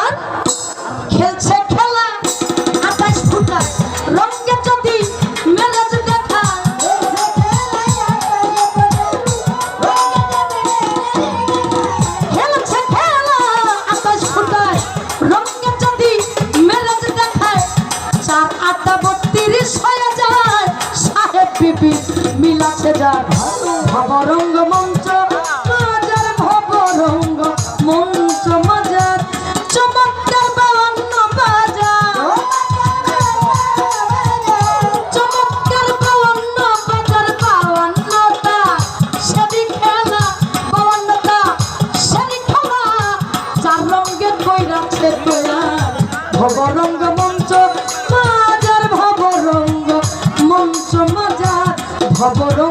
আর খেলছে খেলা আকাশ ফুটায় রঙে যদি মেলাজ দেখা খেলছে খেলা আকাশ ফুটায় রঙে যদি মেলাজ দেখায় 4 8 32 হয়ে যায় সাহেব বিবি মিলাছে যার ভবরঙ্গ মঞ্চ বাজার ভবরঙ্গ মঞ্চ বাজার চমৎকার 52 বাজার চমৎকার 52 বাজার 52টা সেদি খেলা 52টা সেদি খেলা 4 রঙের কইরাছে তোলা ভবরঙ্গ মঞ্চ বাজার ভবরঙ্গ মঞ্চ বাজার ভবরঙ্গ